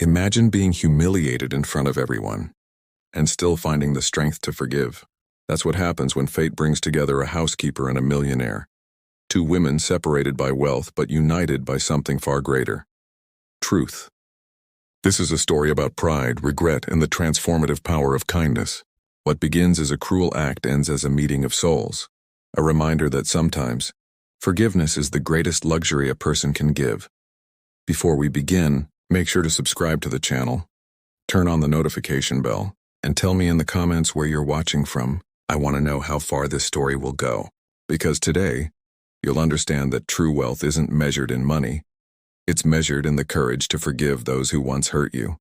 Imagine being humiliated in front of everyone, and still finding the strength to forgive. That's what happens when fate brings together a housekeeper and a millionaire. Two women separated by wealth but united by something far greater: truth. This is a story about pride, regret, and the transformative power of kindness. What begins as a cruel act ends as a meeting of souls. A reminder that sometimes, forgiveness is the greatest luxury a person can give. Before we begin, make sure to subscribe to the channel, turn on the notification bell, and tell me in the comments where you're watching from. I want to know how far this story will go. Because today, you'll understand that true wealth isn't measured in money. It's measured in the courage to forgive those who once hurt you.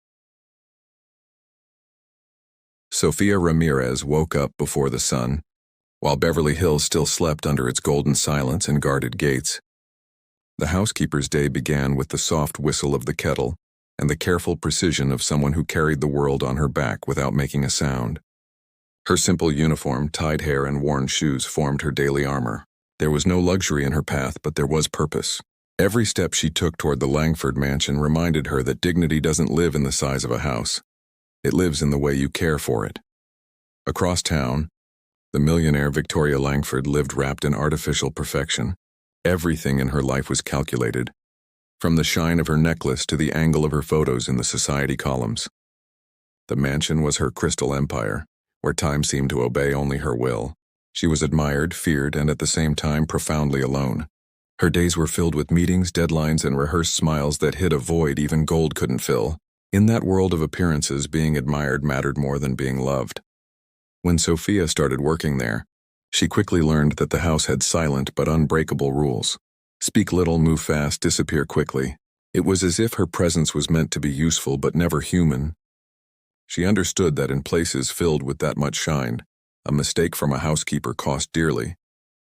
Sofia Ramirez woke up before the sun, while Beverly Hills still slept under its golden silence and guarded gates. The housekeeper's day began with the soft whistle of the kettle and the careful precision of someone who carried the world on her back without making a sound. Her simple uniform, tied hair, and worn shoes formed her daily armor. There was no luxury in her path, but there was purpose. Every step she took toward the Langford mansion reminded her that dignity doesn't live in the size of a house. It lives in the way you care for it. Across town, the millionaire Victoria Langford lived wrapped in artificial perfection. Everything in her life was calculated, from the shine of her necklace to the angle of her photos in the society columns. The mansion was her crystal empire, where time seemed to obey only her will. She was admired, feared, and at the same time profoundly alone. Her days were filled with meetings, deadlines, and rehearsed smiles that hid a void even gold couldn't fill. In that world of appearances, being admired mattered more than being loved. When Sofia started working there, she quickly learned that the house had silent but unbreakable rules. Speak little, move fast, disappear quickly. It was as if her presence was meant to be useful but never human. She understood that in places filled with that much shine, a mistake from a housekeeper cost dearly,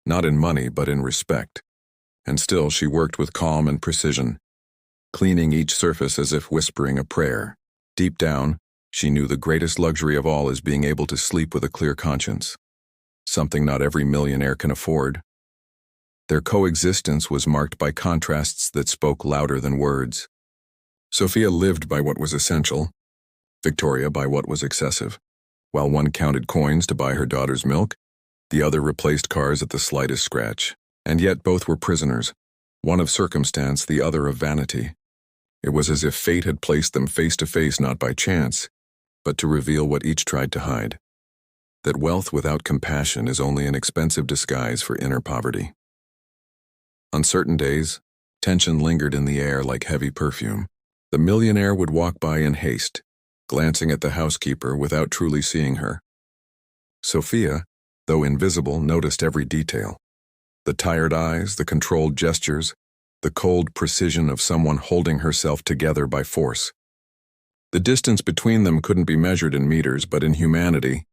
not in money but in respect. And still she worked with calm and precision, cleaning each surface as if whispering a prayer. Deep down, she knew the greatest luxury of all is being able to sleep with a clear conscience, something not every millionaire can afford. Their coexistence was marked by contrasts that spoke louder than words. Sofia lived by what was essential, Victoria by what was excessive. While one counted coins to buy her daughter's milk, the other replaced cars at the slightest scratch. And yet both were prisoners, one of circumstance, the other of vanity. It was as if fate had placed them face to face not by chance, but to reveal what each tried to hide: that wealth without compassion is only an expensive disguise for inner poverty. On certain days, tension lingered in the air like heavy perfume. The millionaire would walk by in haste, glancing at the housekeeper without truly seeing her. Sofia, though invisible, noticed every detail: the tired eyes, the controlled gestures, the cold precision of someone holding herself together by force. The distance between them couldn't be measured in meters, but in humanity,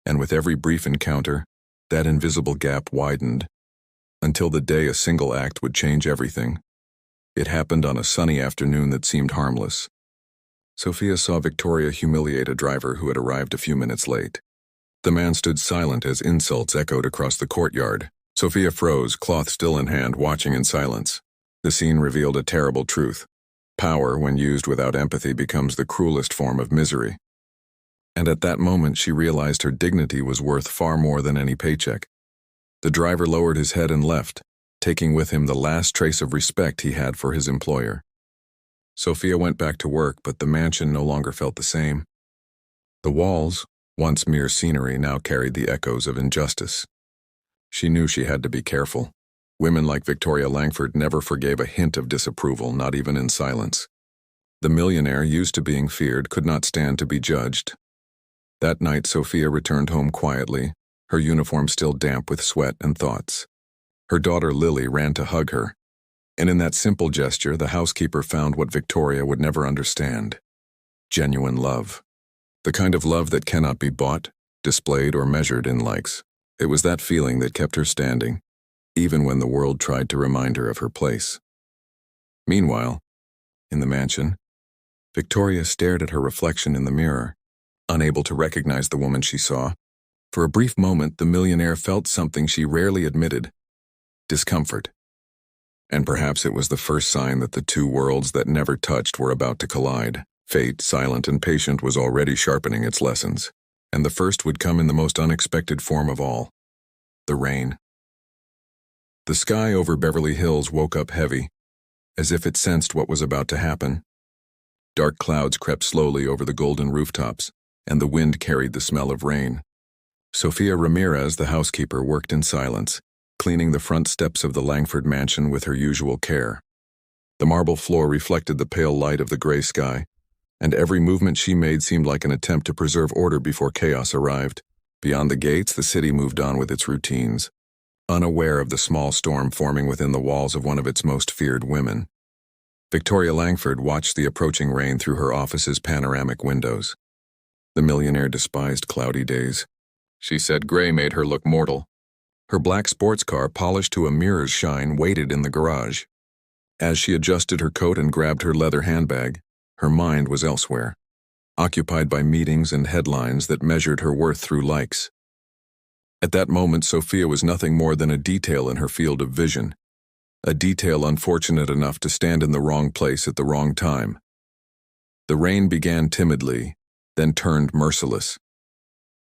and with every brief encounter, that invisible gap widened, until the day a single act would change everything. It happened on a sunny afternoon that seemed harmless. Sofia saw Victoria humiliate a driver who had arrived a few minutes late. The man stood silent as insults echoed across the courtyard. Sofia froze, cloth still in hand, watching in silence. The scene revealed a terrible truth. Power, when used without empathy, becomes the cruelest form of misery. And at that moment she realized her dignity was worth far more than any paycheck. The driver lowered his head and left, taking with him the last trace of respect he had for his employer. Sofia went back to work, but the mansion no longer felt the same. The walls, once mere scenery, now carried the echoes of injustice. She knew she had to be careful. Women like Victoria Langford never forgave a hint of disapproval, not even in silence. The millionaire, used to being feared, could not stand to be judged. That night, Sofia returned home quietly, her uniform still damp with sweat and thoughts. Her daughter Lily ran to hug her, and in that simple gesture, the housekeeper found what Victoria would never understand: genuine love. The kind of love that cannot be bought, displayed, or measured in likes. It was that feeling that kept her standing, even when the world tried to remind her of her place. Meanwhile, in the mansion, Victoria stared at her reflection in the mirror, unable to recognize the woman she saw. For a brief moment, the millionaire felt something she rarely admitted: discomfort. And perhaps it was the first sign that the two worlds that never touched were about to collide. Fate, silent and patient, was already sharpening its lessons, and the first would come in the most unexpected form of all: the rain. The sky over Beverly Hills woke up heavy, as if it sensed what was about to happen. Dark clouds crept slowly over the golden rooftops, and the wind carried the smell of rain. Sofia Ramirez, the housekeeper, worked in silence, cleaning the front steps of the Langford mansion with her usual care. The marble floor reflected the pale light of the gray sky, and every movement she made seemed like an attempt to preserve order before chaos arrived. Beyond the gates, the city moved on with its routines, unaware of the small storm forming within the walls of one of its most feared women. Victoria Langford watched the approaching rain through her office's panoramic windows. The millionaire despised cloudy days. She said gray made her look mortal. Her black sports car, polished to a mirror's shine, waited in the garage. As she adjusted her coat and grabbed her leather handbag, her mind was elsewhere, occupied by meetings and headlines that measured her worth through likes. At that moment, Sofia was nothing more than a detail in her field of vision, a detail unfortunate enough to stand in the wrong place at the wrong time. The rain began timidly, then turned merciless.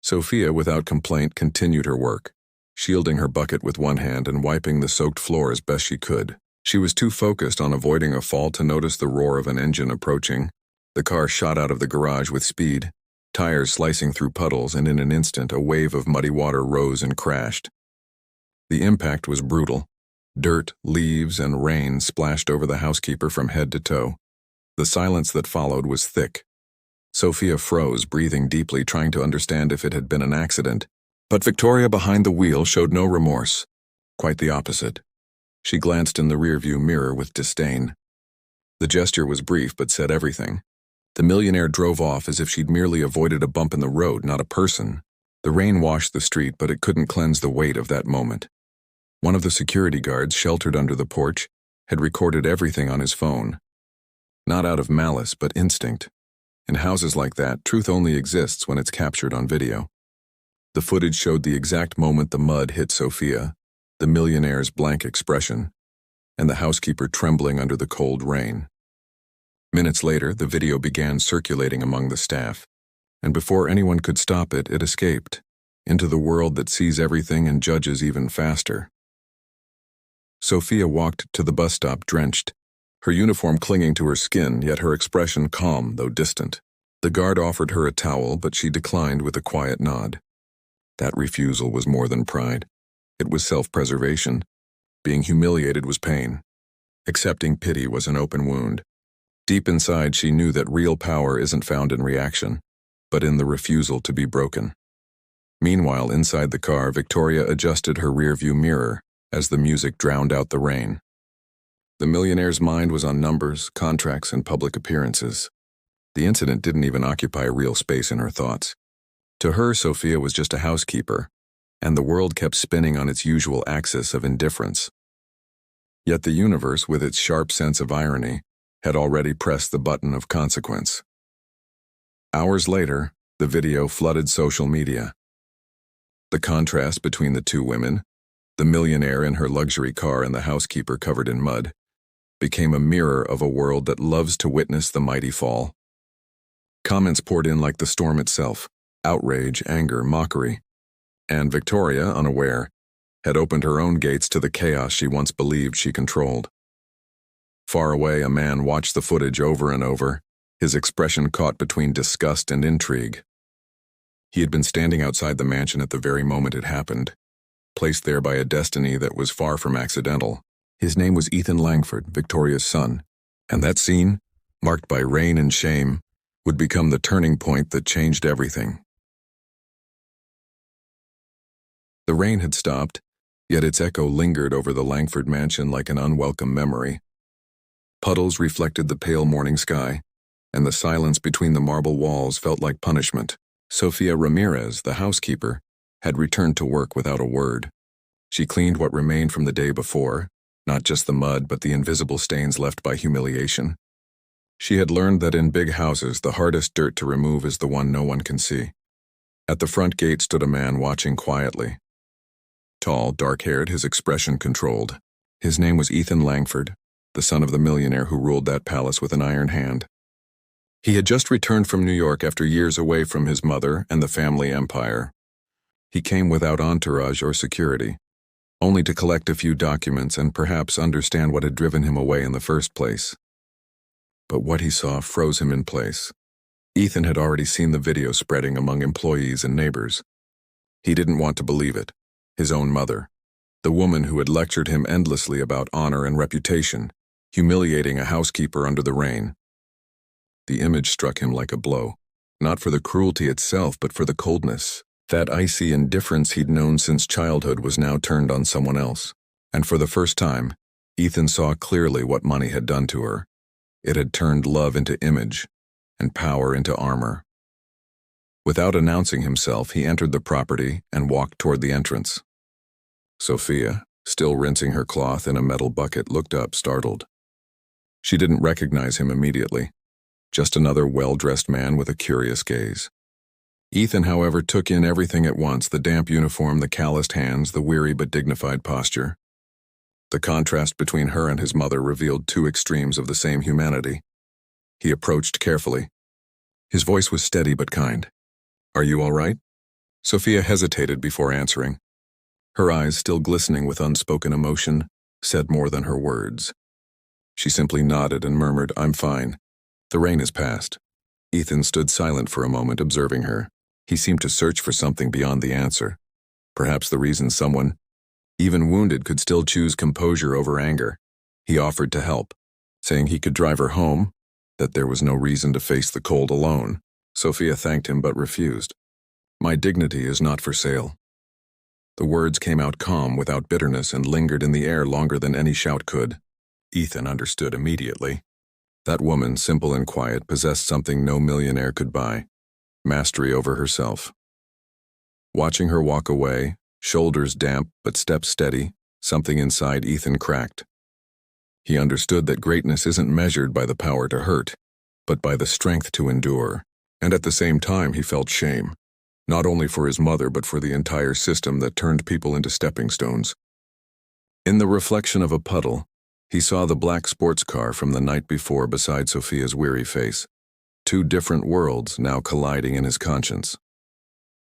Sofia, without complaint, continued her work, shielding her bucket with one hand and wiping the soaked floor as best she could. She was too focused on avoiding a fall to notice the roar of an engine approaching. The car shot out of the garage with speed, tires slicing through puddles, and in an instant a wave of muddy water rose and crashed. The impact was brutal. Dirt, leaves, and rain splashed over the housekeeper from head to toe. The silence that followed was thick. Sofia froze, breathing deeply, trying to understand if it had been an accident. But Victoria behind the wheel showed no remorse. Quite the opposite. She glanced in the rearview mirror with disdain. The gesture was brief but said everything. The millionaire drove off as if she'd merely avoided a bump in the road, not a person. The rain washed the street, but it couldn't cleanse the weight of that moment. One of the security guards, sheltered under the porch, had recorded everything on his phone. Not out of malice, but instinct. In houses like that, truth only exists when it's captured on video. The footage showed the exact moment the mud hit Sofia, the millionaire's blank expression, and the housekeeper trembling under the cold rain. Minutes later, the video began circulating among the staff, and before anyone could stop it, it escaped into the world that sees everything and judges even faster. Sofia walked to the bus stop drenched, her uniform clinging to her skin, yet her expression calm, though distant. The guard offered her a towel, but she declined with a quiet nod. That refusal was more than pride. It was self-preservation. Being humiliated was pain. Accepting pity was an open wound. Deep inside, she knew that real power isn't found in reaction, but in the refusal to be broken. Meanwhile, inside the car, Victoria adjusted her rearview mirror as the music drowned out the rain. The millionaire's mind was on numbers, contracts, and public appearances. The incident didn't even occupy a real space in her thoughts. To her, Sofia was just a housekeeper, and the world kept spinning on its usual axis of indifference. Yet the universe, with its sharp sense of irony, had already pressed the button of consequence. Hours later, the video flooded social media. The contrast between the two women, the millionaire in her luxury car and the housekeeper covered in mud, became a mirror of a world that loves to witness the mighty fall. Comments poured in like the storm itself: outrage, anger, mockery. And Victoria, unaware, had opened her own gates to the chaos she once believed she controlled. Far away, a man watched the footage over and over, his expression caught between disgust and intrigue. He had been standing outside the mansion at the very moment it happened, placed there by a destiny that was far from accidental. His name was Ethan Langford, Victoria's son, and that scene, marked by rain and shame, would become the turning point that changed everything. The rain had stopped, yet its echo lingered over the Langford mansion like an unwelcome memory. Puddles reflected the pale morning sky, and the silence between the marble walls felt like punishment. Sofia Ramirez, the housekeeper, had returned to work without a word. She cleaned what remained from the day before, not just the mud but the invisible stains left by humiliation. She had learned that in big houses, the hardest dirt to remove is the one no one can see. At the front gate stood a man watching quietly. Tall, dark-haired, his expression controlled. His name was Ethan Langford, the son of the millionaire who ruled that palace with an iron hand. He had just returned from New York after years away from his mother and the family empire. He came without entourage or security, only to collect a few documents and perhaps understand what had driven him away in the first place. But what he saw froze him in place. Ethan had already seen the video spreading among employees and neighbors. He didn't want to believe it. His own mother, the woman who had lectured him endlessly about honor and reputation, humiliating a housekeeper under the rain. The image struck him like a blow, not for the cruelty itself but for the coldness. That icy indifference he'd known since childhood was now turned on someone else. And for the first time, Ethan saw clearly what money had done to her. It had turned love into image, and power into armor. Without announcing himself, he entered the property and walked toward the entrance. Sophia, still rinsing her cloth in a metal bucket, looked up, startled. She didn't recognize him immediately, just another well-dressed man with a curious gaze. Ethan, however, took in everything at once, the damp uniform, the calloused hands, the weary but dignified posture. The contrast between her and his mother revealed two extremes of the same humanity. He approached carefully. His voice was steady but kind. "Are you all right?" Sophia hesitated before answering. Her eyes, still glistening with unspoken emotion, said more than her words. She simply nodded and murmured, "I'm fine. The rain has passed." Ethan stood silent for a moment, observing her. He seemed to search for something beyond the answer. Perhaps the reason someone, even wounded, could still choose composure over anger. He offered to help, saying he could drive her home, that there was no reason to face the cold alone. Sophia thanked him but refused. "My dignity is not for sale." The words came out calm, without bitterness, and lingered in the air longer than any shout could. Ethan understood immediately. That woman, simple and quiet, possessed something no millionaire could buy: mastery over herself. Watching her walk away, shoulders damp but steps steady, something inside Ethan cracked. He understood that greatness isn't measured by the power to hurt, but by the strength to endure. And at the same time he felt shame, not only for his mother but for the entire system that turned people into stepping stones. In the reflection of a puddle, he saw the black sports car from the night before beside Sophia's weary face. Two different worlds now colliding in his conscience.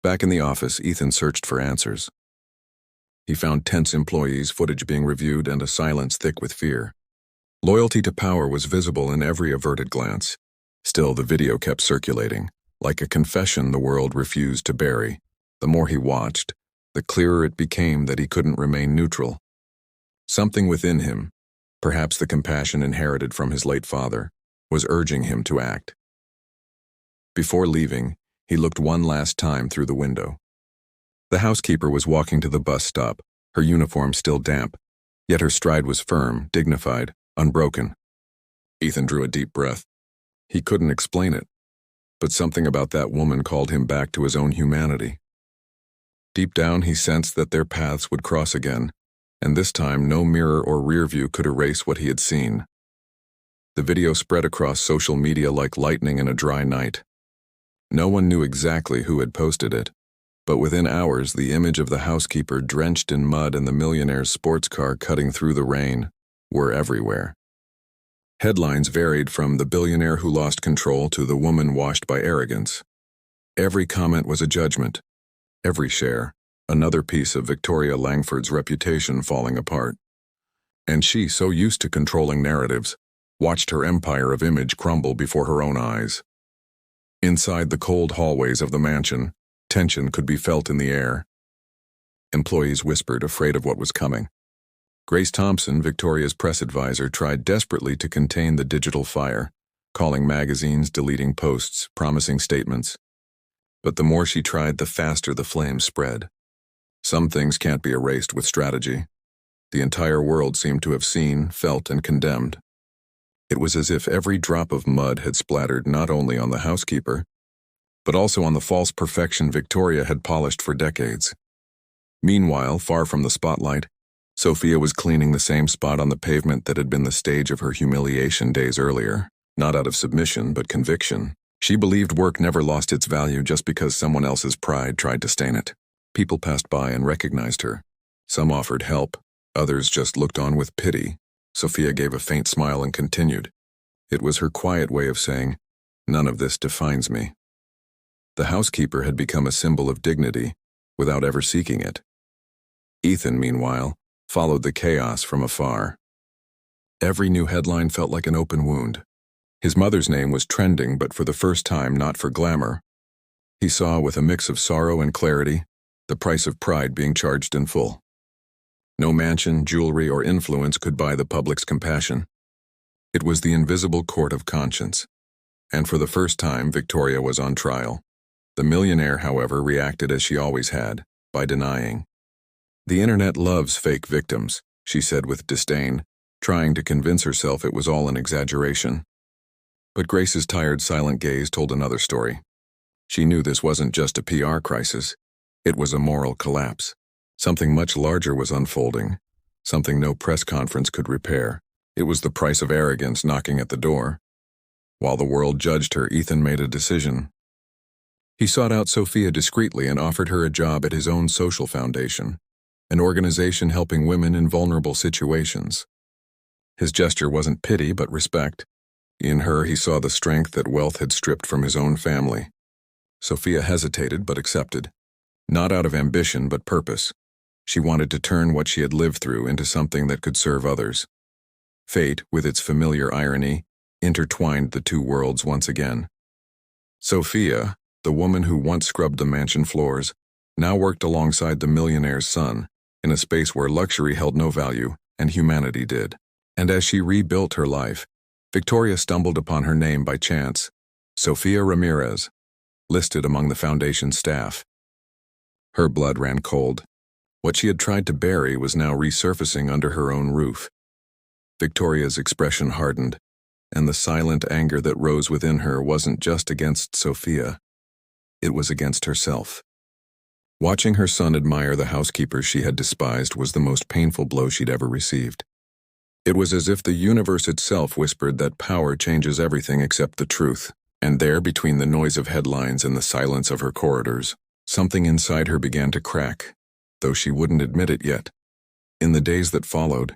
Back in the office, Ethan searched for answers. He found tense employees, footage being reviewed, and a silence thick with fear. Loyalty to power was visible in every averted glance. Still, the video kept circulating, like a confession the world refused to bury. The more he watched, the clearer it became that he couldn't remain neutral. Something within him, perhaps the compassion inherited from his late father, was urging him to act. Before leaving, he looked one last time through the window. The housekeeper was walking to the bus stop, her uniform still damp, yet her stride was firm, dignified, unbroken. Ethan drew a deep breath. He couldn't explain it, but something about that woman called him back to his own humanity. Deep down, he sensed that their paths would cross again, and this time no mirror or rear view could erase what he had seen. The video spread across social media like lightning in a dry night. No one knew exactly who had posted it, but within hours the image of the housekeeper drenched in mud and the millionaire's sports car cutting through the rain were everywhere. Headlines varied from "the billionaire who lost control" to "the woman washed by arrogance." Every comment was a judgment. Every share, another piece of Victoria Langford's reputation falling apart. And she, so used to controlling narratives, watched her empire of image crumble before her own eyes. Inside the cold hallways of the mansion, tension could be felt in the air. Employees whispered, afraid of what was coming. Grace Thompson, Victoria's press advisor, tried desperately to contain the digital fire, calling magazines, deleting posts, promising statements. But the more she tried, the faster the flames spread. Some things can't be erased with strategy. The entire world seemed to have seen, felt, and condemned. It was as if every drop of mud had splattered not only on the housekeeper, but also on the false perfection Victoria had polished for decades. Meanwhile, far from the spotlight, Sophia was cleaning the same spot on the pavement that had been the stage of her humiliation days earlier, not out of submission but conviction. She believed work never lost its value just because someone else's pride tried to stain it. People passed by and recognized her. Some offered help, others just looked on with pity. Sophia gave a faint smile and continued. It was her quiet way of saying, None of this defines me. The housekeeper had become a symbol of dignity without ever seeking it. Ethan, meanwhile, followed the chaos from afar. Every new headline felt like an open wound. His mother's name was trending, but for the first time not for glamour. He saw, with a mix of sorrow and clarity, the price of pride being charged in full. No mansion, jewelry, or influence could buy the public's compassion. It was the invisible court of conscience. And for the first time, Victoria was on trial. The millionaire, however, reacted as she always had, by denying. "The internet loves fake victims," she said with disdain, trying to convince herself it was all an exaggeration. But Grace's tired, silent gaze told another story. She knew this wasn't just a PR crisis. It was a moral collapse. Something much larger was unfolding, something no press conference could repair. It was the price of arrogance knocking at the door. While the world judged her, Ethan made a decision. He sought out Sophia discreetly and offered her a job at his own social foundation, an organization helping women in vulnerable situations. His gesture wasn't pity but respect. In her he saw the strength that wealth had stripped from his own family. Sophia hesitated but accepted, not out of ambition but purpose. She wanted to turn what she had lived through into something that could serve others. Fate, with its familiar irony, intertwined the two worlds once again. Sophia, the woman who once scrubbed the mansion floors, now worked alongside the millionaire's son, in a space where luxury held no value and humanity did. And as she rebuilt her life, Victoria stumbled upon her name by chance, Sophia Ramirez, listed among the foundation's staff. Her blood ran cold. What she had tried to bury was now resurfacing under her own roof. Victoria's expression hardened, and the silent anger that rose within her wasn't just against Sophia. It was against herself. Watching her son admire the housekeeper she had despised was the most painful blow she'd ever received. It was as if the universe itself whispered that power changes everything except the truth, and there, between the noise of headlines and the silence of her corridors, something inside her began to crack, though she wouldn't admit it yet. In the days that followed,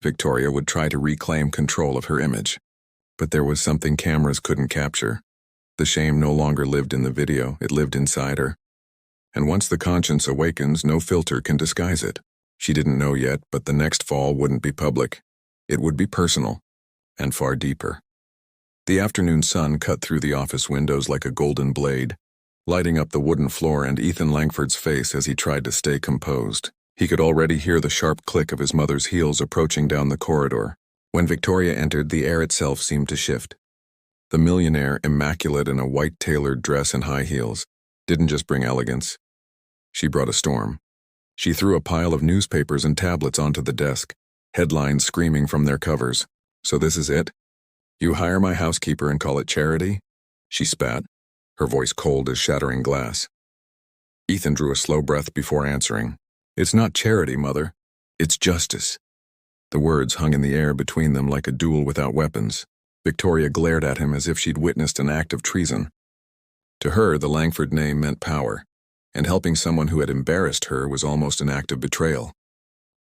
Victoria would try to reclaim control of her image. But there was something cameras couldn't capture. The shame no longer lived in the video, it lived inside her. And once the conscience awakens, no filter can disguise it. She didn't know yet, but the next fall wouldn't be public. It would be personal, and far deeper. The afternoon sun cut through the office windows like a golden blade, lighting up the wooden floor and Ethan Langford's face as he tried to stay composed. He could already hear the sharp click of his mother's heels approaching down the corridor. When Victoria entered, the air itself seemed to shift. The millionaire, immaculate in a white tailored dress and high heels, didn't just bring elegance. She brought a storm. She threw a pile of newspapers and tablets onto the desk, headlines screaming from their covers. "So this is it? You hire my housekeeper and call it charity?" She spat, her voice cold as shattering glass. Ethan drew a slow breath before answering. "It's not charity, Mother. It's justice." The words hung in the air between them like a duel without weapons. Victoria glared at him as if she'd witnessed an act of treason. To her, the Langford name meant power, and helping someone who had embarrassed her was almost an act of betrayal.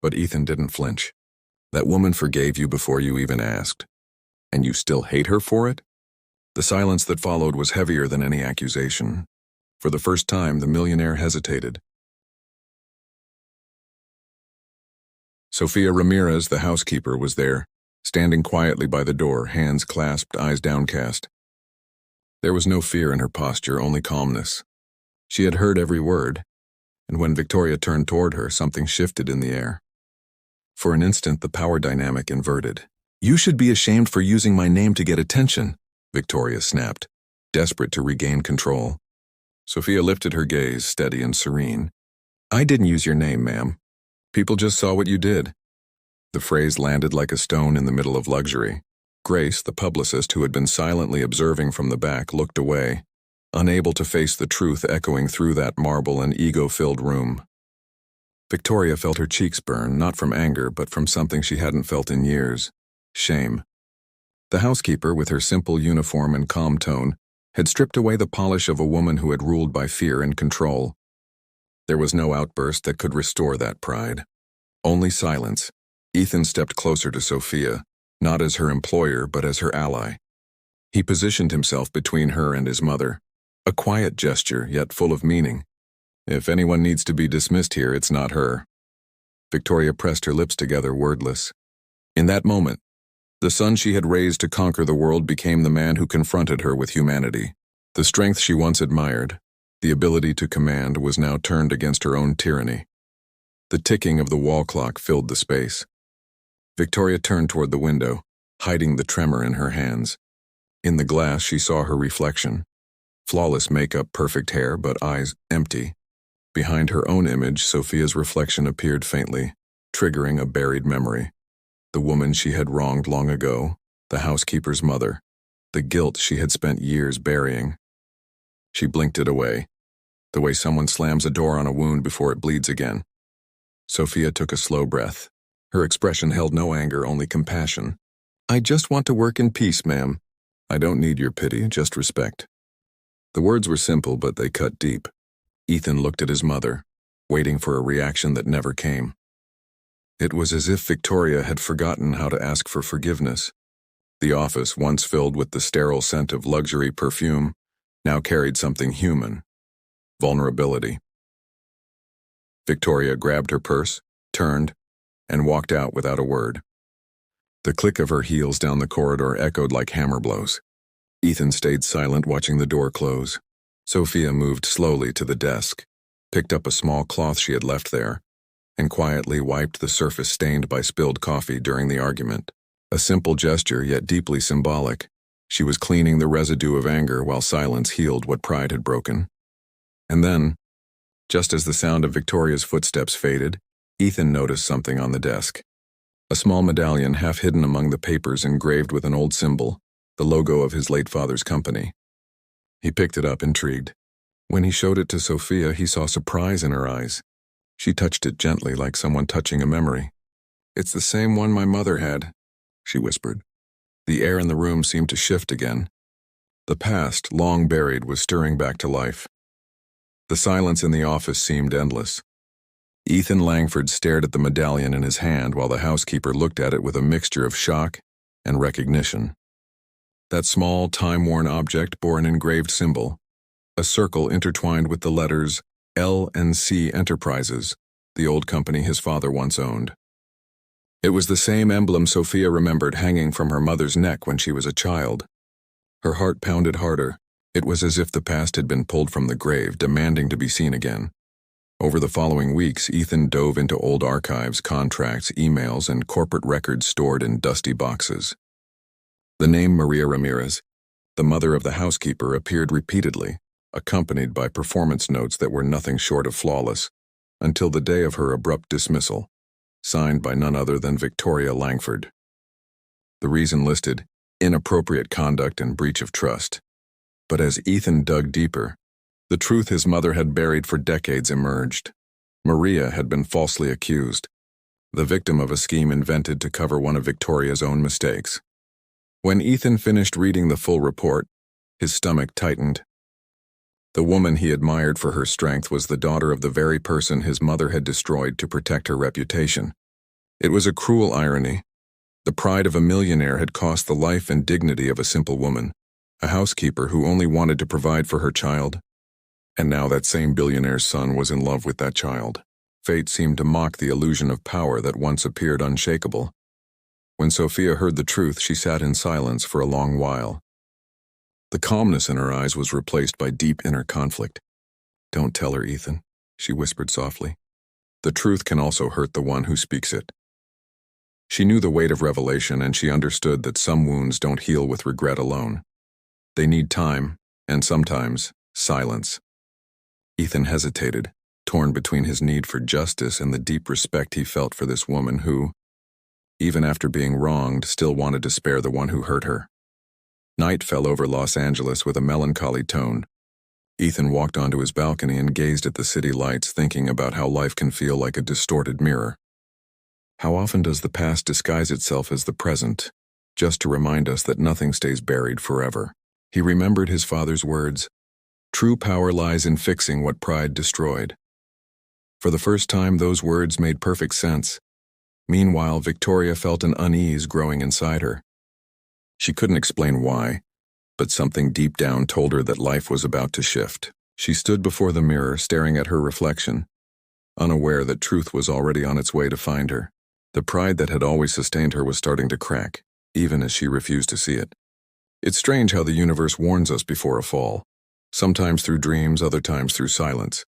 But Ethan didn't flinch. "That woman forgave you before you even asked. And you still hate her for it?" The silence that followed was heavier than any accusation. For the first time, the millionaire hesitated. Sophia Ramirez, the housekeeper, was there, standing quietly by the door, hands clasped, eyes downcast. There was no fear in her posture, only calmness. She had heard every word, and when Victoria turned toward her, something shifted in the air. For an instant, the power dynamic inverted. "You should be ashamed for using my name to get attention," Victoria snapped, desperate to regain control. Sophia lifted her gaze, steady and serene. "I didn't use your name, ma'am. People just saw what you did." The phrase landed like a stone in the middle of luxury. Grace, the publicist who had been silently observing from the back, looked away, unable to face the truth echoing through that marble and ego-filled room. Victoria felt her cheeks burn, not from anger, but from something she hadn't felt in years: shame. The housekeeper, with her simple uniform and calm tone, had stripped away the polish of a woman who had ruled by fear and control. There was no outburst that could restore that pride. Only silence. Ethan stepped closer to Sophia, not as her employer but as her ally. He positioned himself between her and his mother, a quiet gesture yet full of meaning. If anyone needs to be dismissed here, it's not her. Victoria pressed her lips together, wordless. In that moment, the son she had raised to conquer the world became the man who confronted her with humanity. The strength she once admired, the ability to command, was now turned against her own tyranny. The ticking of the wall clock filled the space. Victoria turned toward the window, hiding the tremor in her hands. In the glass, she saw her reflection. Flawless makeup, perfect hair, but eyes empty. Behind her own image, Sophia's reflection appeared faintly, triggering a buried memory. The woman she had wronged long ago, the housekeeper's mother, the guilt she had spent years burying. She blinked it away, the way someone slams a door on a wound before it bleeds again. Sophia took a slow breath. Her expression held no anger, only compassion. "I just want to work in peace, ma'am. I don't need your pity, just respect." The words were simple, but they cut deep. Ethan looked at his mother, waiting for a reaction that never came. It was as if Victoria had forgotten how to ask for forgiveness. The office, once filled with the sterile scent of luxury perfume, now carried something human: vulnerability. Victoria grabbed her purse, turned, and walked out without a word. The click of her heels down the corridor echoed like hammer blows. Ethan stayed silent, watching the door close. Sophia moved slowly to the desk, picked up a small cloth she had left there, and quietly wiped the surface stained by spilled coffee during the argument. A simple gesture, yet deeply symbolic. She was cleaning the residue of anger while silence healed what pride had broken. And then, just as the sound of Victoria's footsteps faded, Ethan noticed something on the desk. A small medallion half hidden among the papers engraved with an old symbol, the logo of his late father's company. He picked it up, intrigued. When he showed it to Sophia, he saw surprise in her eyes. She touched it gently, like someone touching a memory. "It's the same one my mother had," she whispered. The air in the room seemed to shift again. The past, long buried, was stirring back to life. The silence in the office seemed endless. Ethan Langford stared at the medallion in his hand while the housekeeper looked at it with a mixture of shock and recognition. That small, time-worn object bore an engraved symbol, a circle intertwined with the letters L&C Enterprises, the old company his father once owned. It was the same emblem Sophia remembered hanging from her mother's neck when she was a child. Her heart pounded harder. It was as if the past had been pulled from the grave, demanding to be seen again. Over the following weeks, Ethan dove into old archives, contracts, emails, and corporate records stored in dusty boxes. The name Maria Ramirez, the mother of the housekeeper, appeared repeatedly, accompanied by performance notes that were nothing short of flawless, until the day of her abrupt dismissal, signed by none other than Victoria Langford. The reason listed: inappropriate conduct and breach of trust. But as Ethan dug deeper, the truth his mother had buried for decades emerged. Maria had been falsely accused, the victim of a scheme invented to cover one of Victoria's own mistakes. When Ethan finished reading the full report, his stomach tightened. The woman he admired for her strength was the daughter of the very person his mother had destroyed to protect her reputation. It was a cruel irony. The pride of a millionaire had cost the life and dignity of a simple woman, a housekeeper who only wanted to provide for her child. And now that same billionaire's son was in love with that child. Fate seemed to mock the illusion of power that once appeared unshakable. When Sophia heard the truth, she sat in silence for a long while. The calmness in her eyes was replaced by deep inner conflict. "Don't tell her, Ethan," she whispered softly. "The truth can also hurt the one who speaks it." She knew the weight of revelation, and she understood that some wounds don't heal with regret alone. They need time, and sometimes silence. Ethan hesitated, torn between his need for justice and the deep respect he felt for this woman who, even after being wronged, still wanted to spare the one who hurt her. Night fell over Los Angeles with a melancholy tone. Ethan walked onto his balcony and gazed at the city lights, thinking about how life can feel like a distorted mirror. How often does the past disguise itself as the present, just to remind us that nothing stays buried forever? He remembered his father's words: "True power lies in fixing what pride destroyed." For the first time, those words made perfect sense. Meanwhile, Victoria felt an unease growing inside her. She couldn't explain why. but something deep down told her that life was about to shift. She stood before the mirror, staring at her reflection, unaware that truth was already on its way to find her. The pride that had always sustained her was starting to crack, even as she refused to see it. It's strange how the universe warns us before a fall, sometimes through dreams, other times through silence.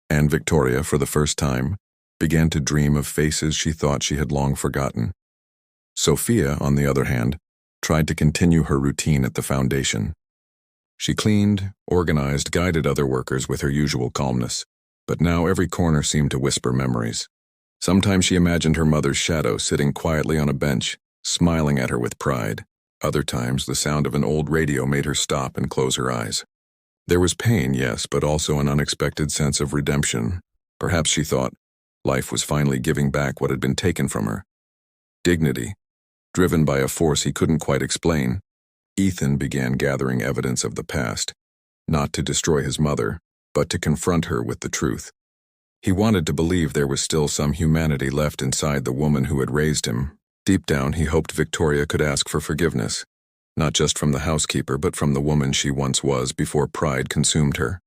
And Victoria, for the first time, began to dream of faces she thought she had long forgotten. Sophia, on the other hand, tried to continue her routine at the foundation. She cleaned, organized, guided other workers with her usual calmness, but now every corner seemed to whisper memories. Sometimes she imagined her mother's shadow sitting quietly on a bench, smiling at her with pride. Other times, the sound of an old radio made her stop and close her eyes. There was pain, yes, but also an unexpected sense of redemption. Perhaps she thought life was finally giving back what had been taken from her. Dignity. Driven by a force he couldn't quite explain, Ethan began gathering evidence of the past, not to destroy his mother, but to confront her with the truth. He wanted to believe there was still some humanity left inside the woman who had raised him. Deep down, he hoped Victoria could ask for forgiveness, not just from the housekeeper, but from the woman she once was before pride consumed her.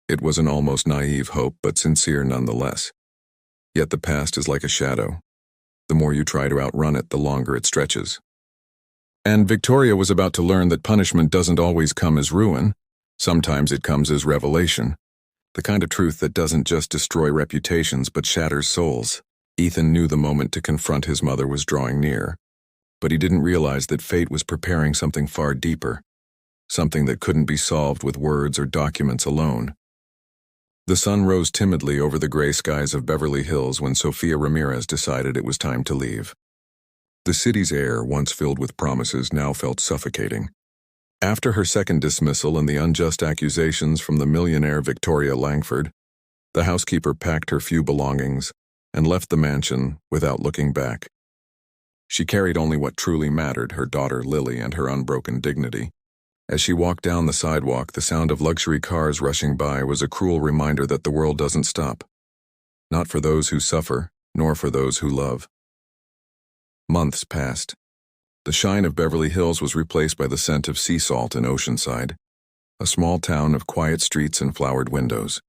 It was an almost naive hope, but sincere nonetheless. Yet the past is like a shadow. The more you try to outrun it, the longer it stretches. And Victoria was about to learn that punishment doesn't always come as ruin. Sometimes it comes as revelation. The kind of truth that doesn't just destroy reputations but shatters souls. Ethan knew the moment to confront his mother was drawing near, but he didn't realize that fate was preparing something far deeper, something that couldn't be solved with words or documents alone. The sun rose timidly over the gray skies of Beverly Hills when Sophia Ramirez decided it was time to leave. The city's air, once filled with promises, now felt suffocating. After her second dismissal and the unjust accusations from the millionaire Victoria Langford, the housekeeper packed her few belongings and left the mansion without looking back. She carried only what truly mattered, her daughter Lily and her unbroken dignity. As she walked down the sidewalk, the sound of luxury cars rushing by was a cruel reminder that the world doesn't stop. Not for those who suffer, nor for those who love. Months passed. The shine of Beverly Hills was replaced by the scent of sea salt in Oceanside, a small town of quiet streets and flowered windows.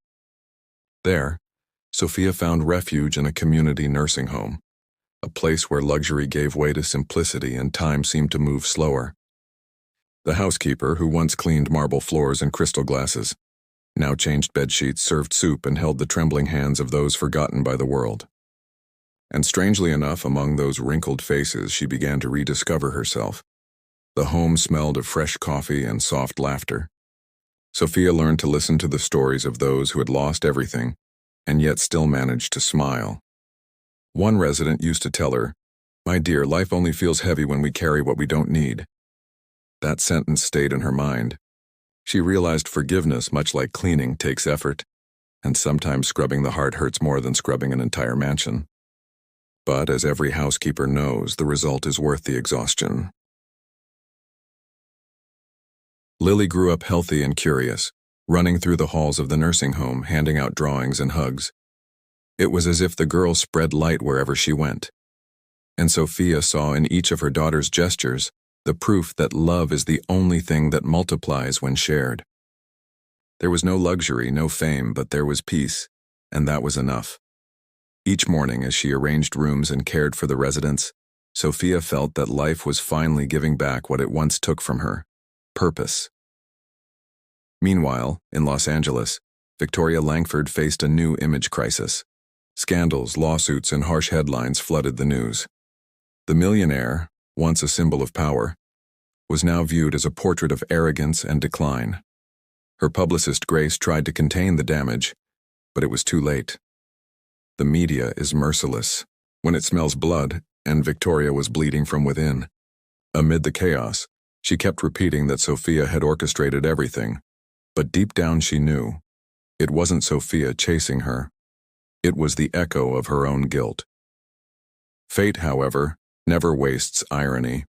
There, Sophia found refuge in a community nursing home, a place where luxury gave way to simplicity and time seemed to move slower. The housekeeper, who once cleaned marble floors and crystal glasses, now changed bedsheets, served soup, and held the trembling hands of those forgotten by the world. And strangely enough, among those wrinkled faces, she began to rediscover herself. The home smelled of fresh coffee and soft laughter. Sophia learned to listen to the stories of those who had lost everything, and yet still managed to smile. One resident used to tell her, "My dear, life only feels heavy when we carry what we don't need." That sentence stayed in her mind. She realized forgiveness, much like cleaning, takes effort, and sometimes scrubbing the heart hurts more than scrubbing an entire mansion. But as every housekeeper knows, the result is worth the exhaustion. Lily grew up healthy and curious, running through the halls of the nursing home, handing out drawings and hugs. It was as if the girl spread light wherever she went. And Sophia saw in each of her daughter's gestures the proof that love is the only thing that multiplies when shared. There was no luxury, no fame, but there was peace, and that was enough. Each morning, as she arranged rooms and cared for the residents, Sophia felt that life was finally giving back what it once took from her: purpose. Meanwhile, in Los Angeles, Victoria Langford faced a new image crisis. Scandals, lawsuits, and harsh headlines flooded the news. The millionaire, once a symbol of power, was now viewed as a portrait of arrogance and decline. Her publicist Grace tried to contain the damage, but it was too late. The media is merciless when it smells blood, and Victoria was bleeding from within. Amid the chaos, she kept repeating that Sophia had orchestrated everything, but deep down she knew it wasn't Sophia chasing her. It was the echo of her own guilt. Fate, however, never wastes irony.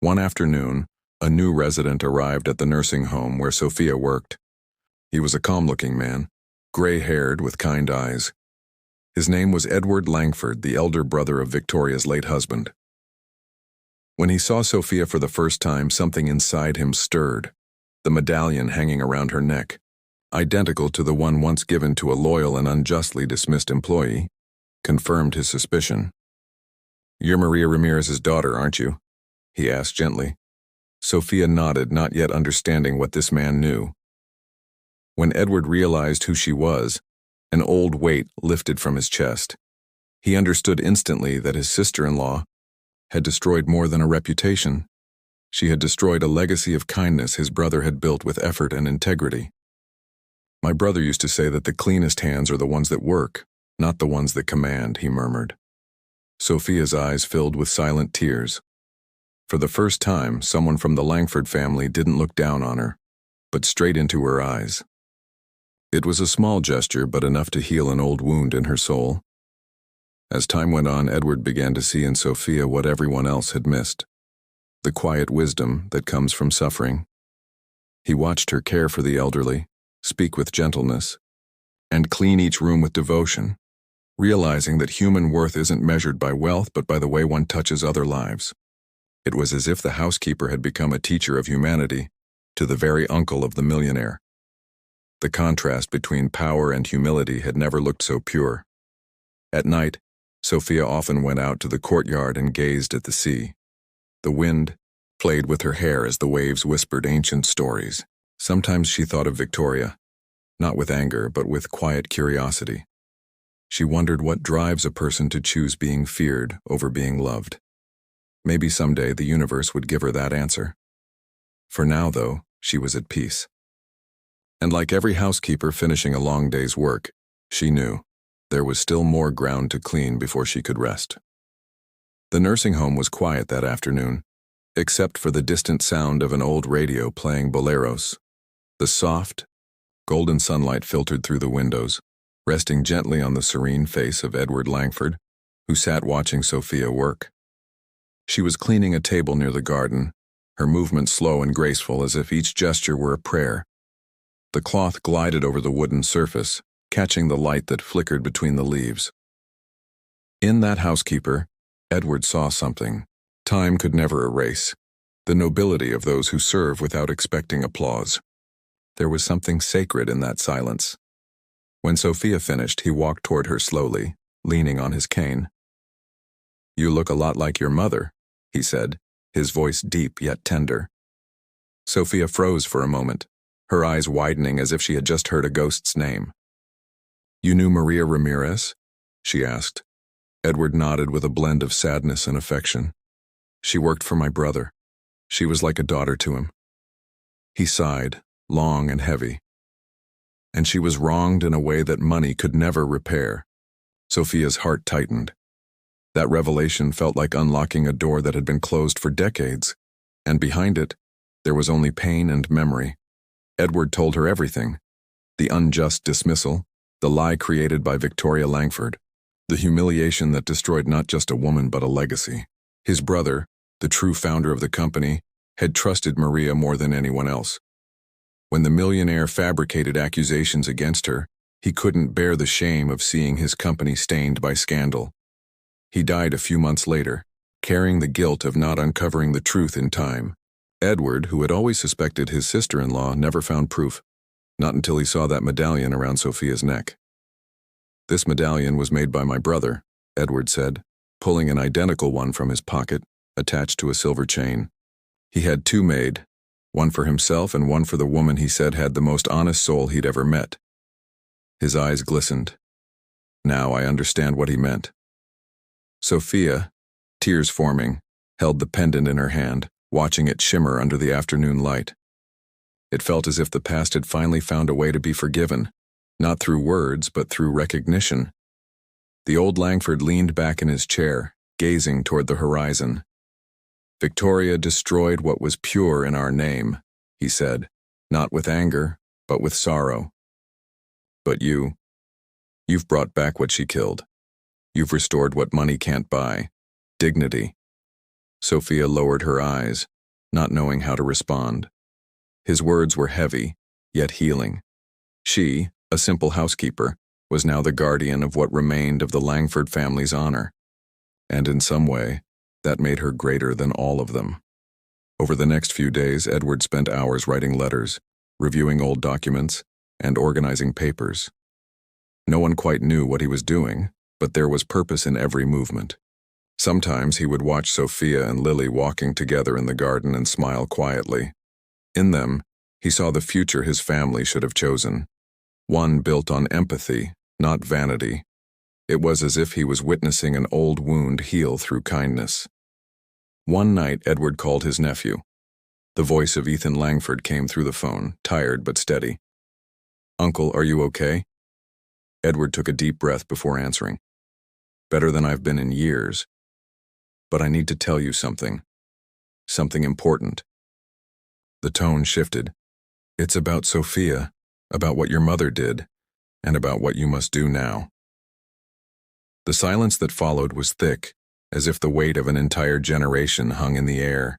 One afternoon, a new resident arrived at the nursing home where Sophia worked. He was a calm-looking man, gray-haired with kind eyes. His name was Edward Langford, the elder brother of Victoria's late husband. When he saw Sophia for the first time, something inside him stirred. The medallion hanging around her neck, identical to the one once given to a loyal and unjustly dismissed employee, confirmed his suspicion. "You're Maria Ramirez's daughter, aren't you?" he asked gently. Sophia nodded, not yet understanding what this man knew. When Edward realized who she was, an old weight lifted from his chest. He understood instantly that his sister-in-law had destroyed more than a reputation. She had destroyed a legacy of kindness his brother had built with effort and integrity. "My brother used to say that the cleanest hands are the ones that work, not the ones that command," he murmured. Sophia's eyes filled with silent tears. For the first time, someone from the Langford family didn't look down on her, but straight into her eyes. It was a small gesture, but enough to heal an old wound in her soul. As time went on, Edward began to see in Sophia what everyone else had missed: the quiet wisdom that comes from suffering. He watched her care for the elderly, speak with gentleness, and clean each room with devotion, realizing that human worth isn't measured by wealth but by the way one touches other lives. It was as if the housekeeper had become a teacher of humanity to the very uncle of the millionaire. The contrast between power and humility had never looked so pure. At night, Sophia often went out to the courtyard and gazed at the sea. The wind played with her hair as the waves whispered ancient stories. Sometimes she thought of Victoria, not with anger but with quiet curiosity. She wondered what drives a person to choose being feared over being loved. Maybe someday the universe would give her that answer. For now, though, she was at peace. And like every housekeeper finishing a long day's work, she knew there was still more ground to clean before she could rest. The nursing home was quiet that afternoon, except for the distant sound of an old radio playing boleros. The soft, golden sunlight filtered through the windows, resting gently on the serene face of Edward Langford, who sat watching Sophia work. She was cleaning a table near the garden, her movement slow and graceful as if each gesture were a prayer. The cloth glided over the wooden surface, catching the light that flickered between the leaves. In that housekeeper, Edward saw something time could never erase: the nobility of those who serve without expecting applause. There was something sacred in that silence. When Sophia finished, he walked toward her slowly, leaning on his cane. "You look a lot like your mother," he said, his voice deep yet tender. Sophia froze for a moment, her eyes widening as if she had just heard a ghost's name. "You knew Maria Ramirez?" she asked. Edward nodded with a blend of sadness and affection. "She worked for my brother. She was like a daughter to him." He sighed, long and heavy. "And she was wronged in a way that money could never repair." Sophia's heart tightened. That revelation felt like unlocking a door that had been closed for decades, and behind it, there was only pain and memory. Edward told her everything: the unjust dismissal, the lie created by Victoria Langford, the humiliation that destroyed not just a woman but a legacy. His brother, the true founder of the company, had trusted Maria more than anyone else. When the millionaire fabricated accusations against her, he couldn't bear the shame of seeing his company stained by scandal. He died a few months later, carrying the guilt of not uncovering the truth in time. Edward, who had always suspected his sister-in-law, never found proof, not until he saw that medallion around Sophia's neck. "This medallion was made by my brother," Edward said, pulling an identical one from his pocket, attached to a silver chain. He had two made, one for himself and one for the woman he said had the most honest soul he'd ever met. His eyes glistened. Now I understand what he meant. Sophia, tears forming, held the pendant in her hand, watching it shimmer under the afternoon light. It felt as if the past had finally found a way to be forgiven, not through words but through recognition. The old Langford leaned back in his chair, gazing toward the horizon. "Victoria destroyed what was pure in our name," he said, not with anger, but with sorrow. "But you've brought back what she killed. You've restored what money can't buy: dignity." Sophia lowered her eyes, not knowing how to respond. His words were heavy, yet healing. She, a simple housekeeper, was now the guardian of what remained of the Langford family's honor. And in some way, That made her greater than all of them. Over the next few days, Edward spent hours writing letters, reviewing old documents, and organizing papers. No one quite knew what he was doing, but there was purpose in every movement. Sometimes he would watch Sophia and Lily walking together in the garden and smile quietly. In them, he saw the future his family should have chosen, one built on empathy, not vanity. It was as if he was witnessing an old wound heal through kindness. One night, Edward called his nephew. The voice of Ethan Langford came through the phone, tired but steady. "Uncle, are you okay?" Edward took a deep breath before answering. "Better than I've been in years. But I need to tell you something. Something important." The tone shifted. "It's about Sophia, about what your mother did, and about what you must do now." The silence that followed was thick, as if the weight of an entire generation hung in the air.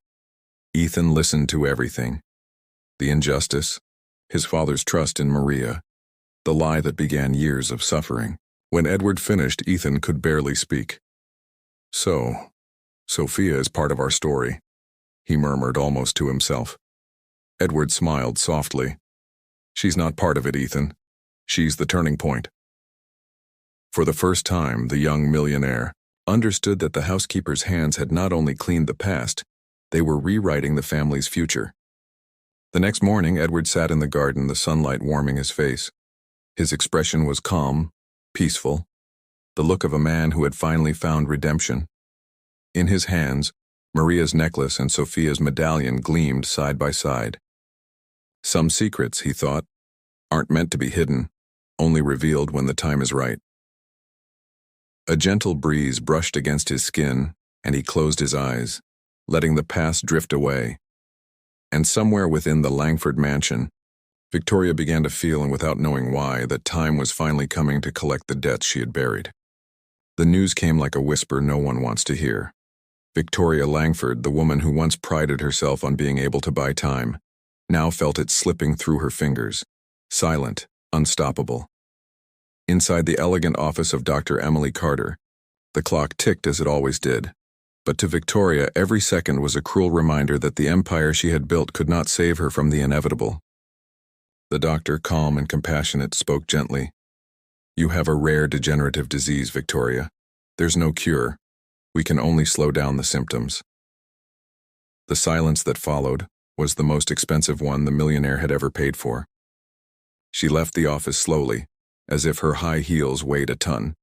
Ethan listened to everything. The injustice, his father's trust in Maria, the lie that began years of suffering. When Edward finished, Ethan could barely speak. "So, Sophia is part of our story," he murmured almost to himself. Edward smiled softly. "She's not part of it, Ethan. She's the turning point." For the first time, the young millionaire understood that the housekeeper's hands had not only cleaned the past, they were rewriting the family's future. The next morning, Edward sat in the garden, the sunlight warming his face. His expression was calm, peaceful, the look of a man who had finally found redemption. In his hands, Maria's necklace and Sophia's medallion gleamed side by side. Some secrets, he thought, aren't meant to be hidden, only revealed when the time is right. A gentle breeze brushed against his skin, and he closed his eyes, letting the past drift away. And somewhere within the Langford mansion, Victoria began to feel, and without knowing why, that time was finally coming to collect the debts she had buried. The news came like a whisper no one wants to hear. Victoria Langford, the woman who once prided herself on being able to buy time, now felt it slipping through her fingers, silent, unstoppable. Inside the elegant office of Dr. Emily Carter, the clock ticked as it always did. But to Victoria, every second was a cruel reminder that the empire she had built could not save her from the inevitable. The doctor, calm and compassionate, spoke gently. "You have a rare degenerative disease, Victoria. There's no cure. We can only slow down the symptoms." The silence that followed was the most expensive one the millionaire had ever paid for. She left the office slowly, as if her high heels weighed a ton.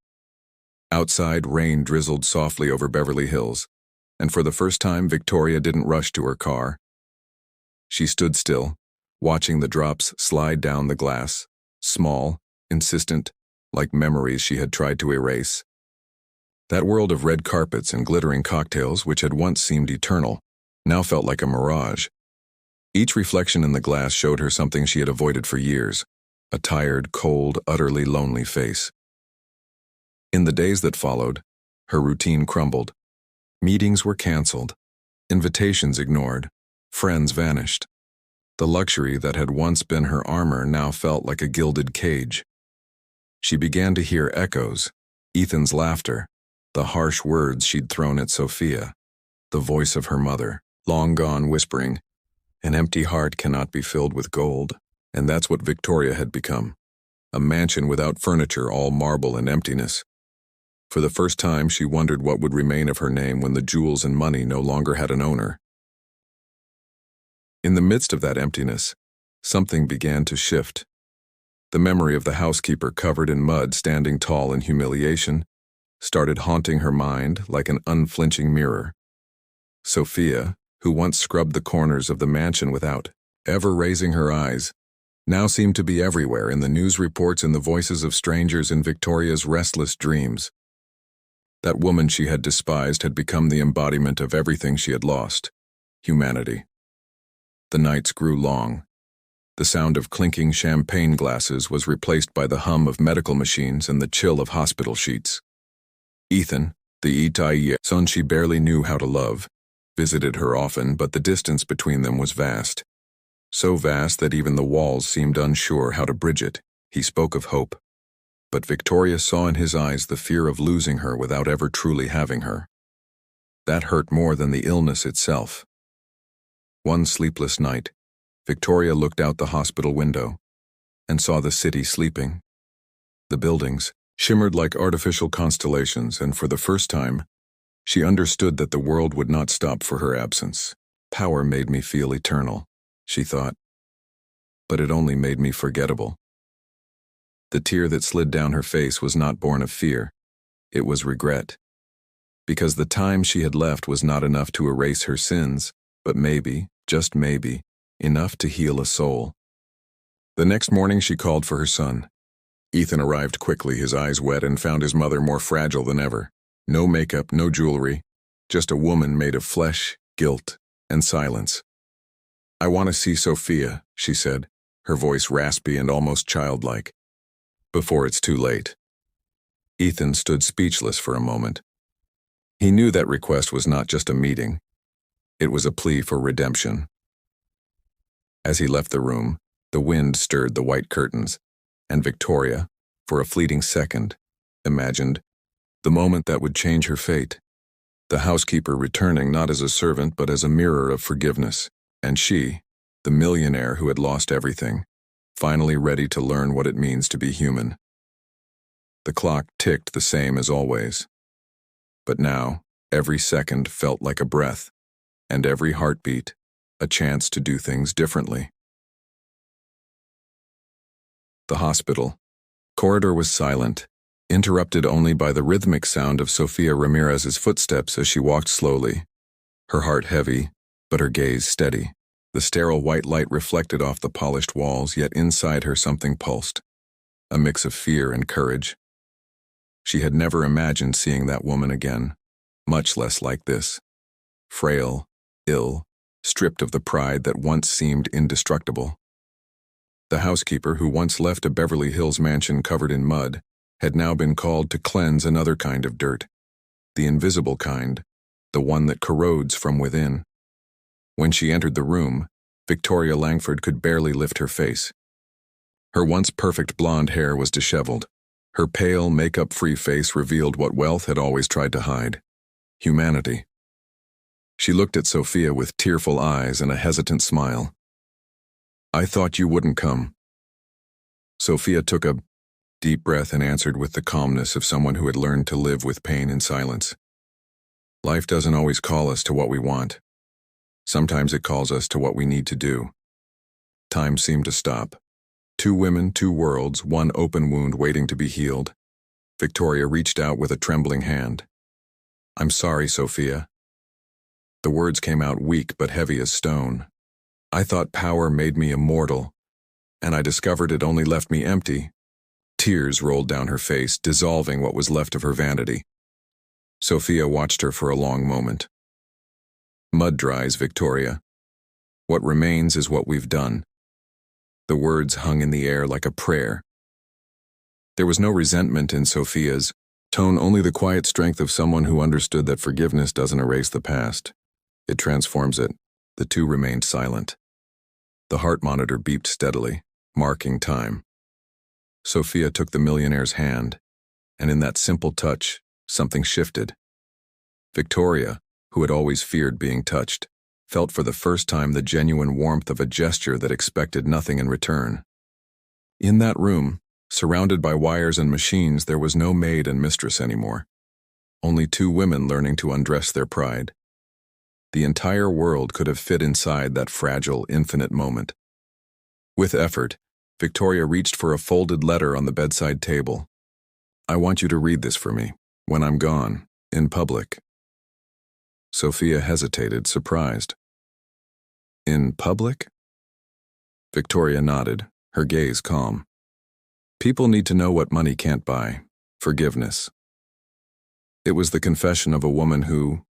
Outside, rain drizzled softly over Beverly Hills, and for the first time, Victoria didn't rush to her car. She stood still, watching the drops slide down the glass, small, insistent, like memories she had tried to erase. That world of red carpets and glittering cocktails, which had once seemed eternal, now felt like a mirage. Each reflection in the glass showed her something she had avoided for years, a tired, cold, utterly lonely face. In the days that followed, her routine crumbled. Meetings were canceled, invitations ignored, friends vanished. The luxury that had once been her armor now felt like a gilded cage. She began to hear echoes, Ethan's laughter, the harsh words she'd thrown at Sophia, the voice of her mother, long gone, whispering, "An empty heart cannot be filled with gold." And that's what Victoria had become, a mansion without furniture, all marble and emptiness. For the first time, she wondered what would remain of her name when the jewels and money no longer had an owner. In the midst of that emptiness, something began to shift. The memory of the housekeeper covered in mud, standing tall in humiliation, started haunting her mind like an unflinching mirror. Sophia, who once scrubbed the corners of the mansion without ever raising her eyes, now seemed to be everywhere, in the news reports and the voices of strangers in Victoria's restless dreams. That woman she had despised had become the embodiment of everything she had lost: humanity. The nights grew long. The sound of clinking champagne glasses was replaced by the hum of medical machines and the chill of hospital sheets. Ethan, the Itai son she barely knew how to love, visited her often, but the distance between them was vast. So vast that even the walls seemed unsure how to bridge it. He spoke of hope. But Victoria saw in his eyes the fear of losing her without ever truly having her. That hurt more than the illness itself. One sleepless night, Victoria looked out the hospital window and saw the city sleeping. The buildings shimmered like artificial constellations, and for the first time, she understood that the world would not stop for her absence. Power made me feel eternal, she thought, but it only made me forgettable. The tear that slid down her face was not born of fear. It was regret. Because the time she had left was not enough to erase her sins, but maybe, just maybe, enough to heal a soul. The next morning she called for her son. Ethan arrived quickly, his eyes wet, and found his mother more fragile than ever. No makeup, no jewelry, just a woman made of flesh, guilt, and silence. "I want to see Sophia," she said, her voice raspy and almost childlike. "Before it's too late." Ethan stood speechless for a moment. He knew that request was not just a meeting. It was a plea for redemption. As he left the room, the wind stirred the white curtains, and Victoria, for a fleeting second, imagined the moment that would change her fate. The housekeeper returning not as a servant but as a mirror of forgiveness, and she, the millionaire who had lost everything, finally ready to learn what it means to be human. The clock ticked the same as always. But now, every second felt like a breath, and every heartbeat, a chance to do things differently. The hospital corridor was silent, interrupted only by the rhythmic sound of Sofia Ramirez's footsteps as she walked slowly, her heart heavy, but her gaze steady. The sterile white light reflected off the polished walls, yet inside her something pulsed, a mix of fear and courage. She had never imagined seeing that woman again, much less like this. Frail, ill, stripped of the pride that once seemed indestructible. The housekeeper who once left a Beverly Hills mansion covered in mud had now been called to cleanse another kind of dirt, the invisible kind, the one that corrodes from within. When she entered the room, Victoria Langford could barely lift her face. Her once perfect blonde hair was disheveled. Her pale, makeup-free face revealed what wealth had always tried to hide: humanity. She looked at Sophia with tearful eyes and a hesitant smile. "I thought you wouldn't come." Sophia took a deep breath and answered with the calmness of someone who had learned to live with pain in silence. "Life doesn't always call us to what we want. Sometimes it calls us to what we need to do." Time seemed to stop. Two women, two worlds, one open wound waiting to be healed. Victoria reached out with a trembling hand. "I'm sorry, Sophia." The words came out weak but heavy as stone. "I thought power made me immortal, and I discovered it only left me empty." Tears rolled down her face, dissolving what was left of her vanity. Sophia watched her for a long moment. "Mud dries, Victoria. What remains is what we've done." The words hung in the air like a prayer. There was no resentment in Sophia's tone, only the quiet strength of someone who understood that forgiveness doesn't erase the past. It transforms it. The two remained silent. The heart monitor beeped steadily, marking time. Sophia took the millionaire's hand, and in that simple touch, something shifted. Victoria, who had always feared being touched, felt for the first time the genuine warmth of a gesture that expected nothing in return. In that room, surrounded by wires and machines, there was no maid and mistress anymore. Only two women learning to undress their pride. The entire world could have fit inside that fragile, infinite moment. With effort, Victoria reached for a folded letter on the bedside table. "I want you to read this for me, when I'm gone, in public." Sophia hesitated, surprised. "In public?" Victoria nodded, her gaze calm. "People need to know what money can't buy: forgiveness." It was the confession of a woman who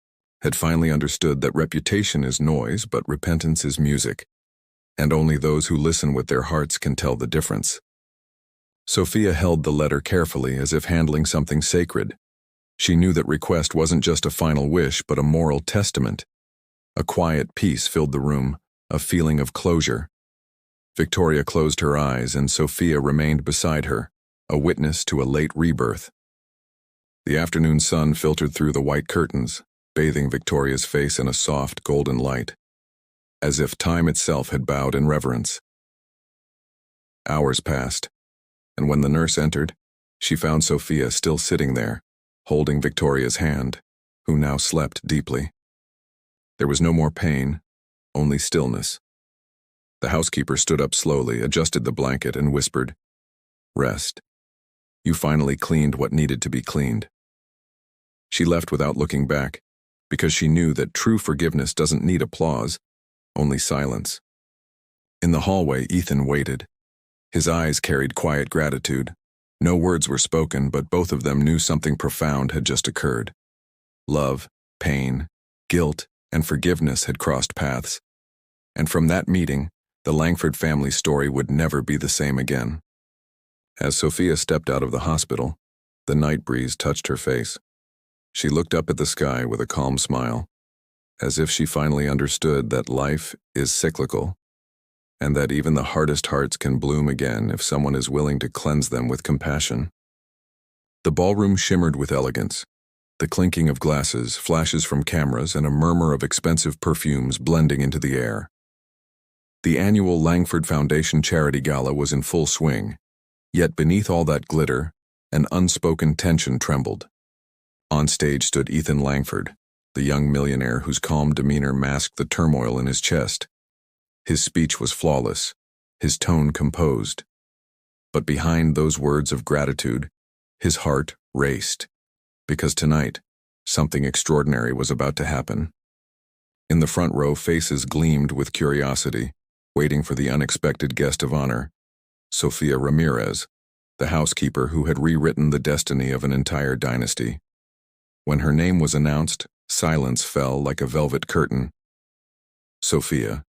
had finally understood that reputation is noise, but repentance is music, and only those who listen with their hearts can tell the difference. Sophia held the letter carefully, as if handling something sacred. She knew that request wasn't just a final wish, but a moral testament. A quiet peace filled the room, a feeling of closure. Victoria closed her eyes, and Sophia remained beside her, a witness to a late rebirth. The afternoon sun filtered through the white curtains, bathing Victoria's face in a soft, golden light, as if time itself had bowed in reverence. Hours passed, and when the nurse entered, she found Sophia still sitting there, holding Victoria's hand, who now slept deeply. There was no more pain, only stillness. The housekeeper stood up slowly, adjusted the blanket, and whispered, "Rest. You finally cleaned what needed to be cleaned." She left without looking back, because she knew that true forgiveness doesn't need applause, only silence. In the hallway, Ethan waited. His eyes carried quiet gratitude. No words were spoken, but both of them knew something profound had just occurred. Love, pain, guilt, and forgiveness had crossed paths. And from that meeting, the Langford family story would never be the same again. As Sophia stepped out of the hospital, the night breeze touched her face. She looked up at the sky with a calm smile, as if she finally understood that life is cyclical, and that even the hardest hearts can bloom again if someone is willing to cleanse them with compassion. The ballroom shimmered with elegance. The clinking of glasses, flashes from cameras, and a murmur of expensive perfumes blending into the air. The annual Langford Foundation Charity Gala was in full swing, yet beneath all that glitter, an unspoken tension trembled. On stage stood Ethan Langford, the young millionaire whose calm demeanor masked the turmoil in his chest. His speech was flawless, his tone composed. But behind those words of gratitude, his heart raced, because tonight, something extraordinary was about to happen. In the front row, faces gleamed with curiosity, waiting for the unexpected guest of honor, Sophia Ramirez, the housekeeper who had rewritten the destiny of an entire dynasty. When her name was announced, silence fell like a velvet curtain. Sophia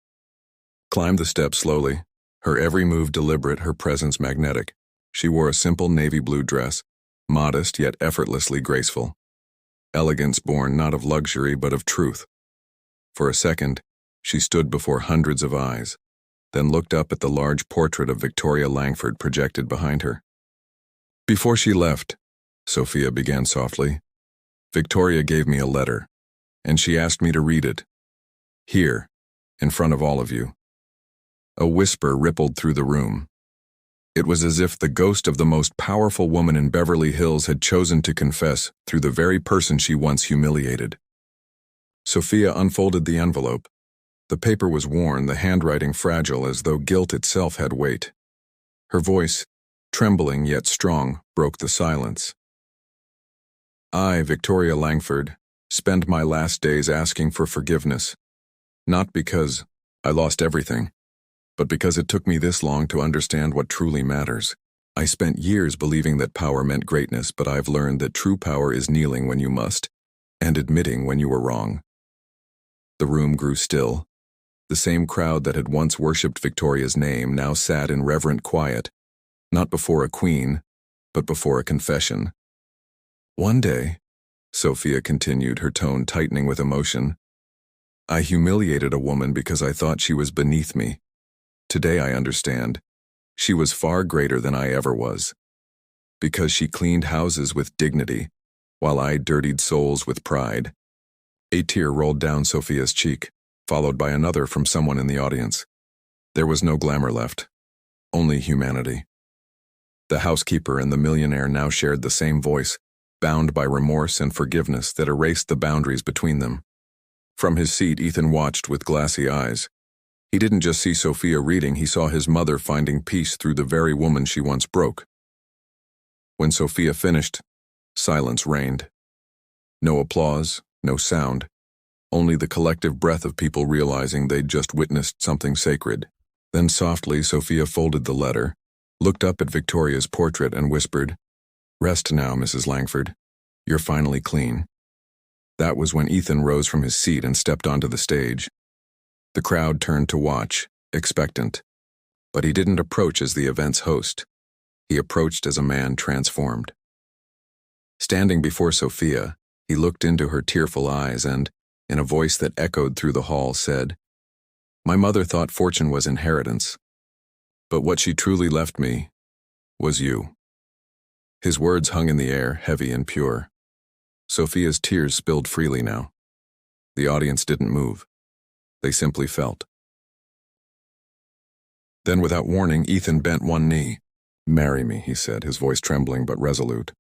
climbed the steps slowly, her every move deliberate, her presence magnetic. She wore a simple navy blue dress, modest yet effortlessly graceful. Elegance born not of luxury but of truth. For a second, she stood before hundreds of eyes, then looked up at the large portrait of Victoria Langford projected behind her. "Before she left," Sophia began softly, "Victoria gave me a letter, and she asked me to read it. Here, in front of all of you." A whisper rippled through the room. It was as if the ghost of the most powerful woman in Beverly Hills had chosen to confess through the very person she once humiliated. Sophia unfolded the envelope. The paper was worn, the handwriting fragile, as though guilt itself had weight. Her voice, trembling yet strong, broke the silence. "I, Victoria Langford, spend my last days asking for forgiveness, not because I lost everything, but because it took me this long to understand what truly matters. I spent years believing that power meant greatness, but I've learned that true power is kneeling when you must, and admitting when you were wrong." The room grew still. The same crowd that had once worshipped Victoria's name now sat in reverent quiet, not before a queen, but before a confession. "One day," Sophia continued, her tone tightening with emotion, "I humiliated a woman because I thought she was beneath me. Today I understand. She was far greater than I ever was. Because she cleaned houses with dignity, while I dirtied souls with pride." A tear rolled down Sophia's cheek, followed by another from someone in the audience. There was no glamour left, only humanity. The housekeeper and the millionaire now shared the same voice, bound by remorse and forgiveness that erased the boundaries between them. From his seat, Ethan watched with glassy eyes. He didn't just see Sophia reading, he saw his mother finding peace through the very woman she once broke. When Sophia finished, silence reigned. No applause, no sound, only the collective breath of people realizing they'd just witnessed something sacred. Then softly, Sophia folded the letter, looked up at Victoria's portrait, and whispered, "Rest now, Mrs. Langford. You're finally clean." That was when Ethan rose from his seat and stepped onto the stage. The crowd turned to watch, expectant. But he didn't approach as the event's host. He approached as a man transformed. Standing before Sophia, he looked into her tearful eyes and, in a voice that echoed through the hall, said, "My mother thought fortune was inheritance, but what she truly left me was you." His words hung in the air, heavy and pure. Sophia's tears spilled freely now. The audience didn't move. They simply felt. Then, without warning, Ethan bent one knee. "Marry me," he said, his voice trembling but resolute.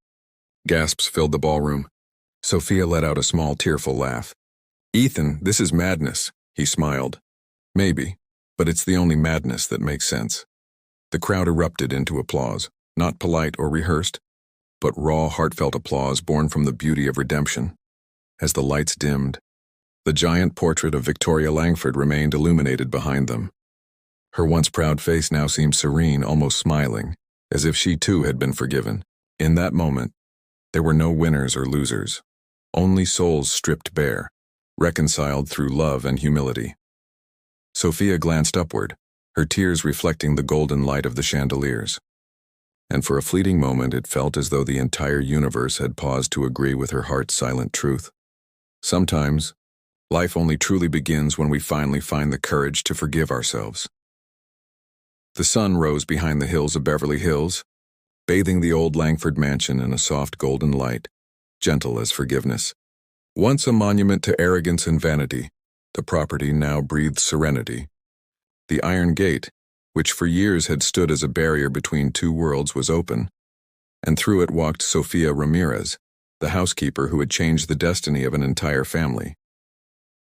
Gasps filled the ballroom. Sophia let out a small, tearful laugh. "Ethan, this is madness," he smiled. "Maybe, but it's the only madness that makes sense." The crowd erupted into applause, not polite or rehearsed, but raw, heartfelt applause born from the beauty of redemption. As the lights dimmed, the giant portrait of Victoria Langford remained illuminated behind them. Her once proud face now seemed serene, almost smiling, as if she too had been forgiven. In that moment, there were no winners or losers, only souls stripped bare, reconciled through love and humility. Sophia glanced upward, her tears reflecting the golden light of the chandeliers. And for a fleeting moment it felt as though the entire universe had paused to agree with her heart's silent truth. Sometimes, life only truly begins when we finally find the courage to forgive ourselves. The sun rose behind the hills of Beverly Hills, bathing the old Langford mansion in a soft golden light, gentle as forgiveness. Once a monument to arrogance and vanity, the property now breathed serenity. The iron gate, which for years had stood as a barrier between two worlds, was open, and through it walked Sophia Ramirez, the housekeeper who had changed the destiny of an entire family.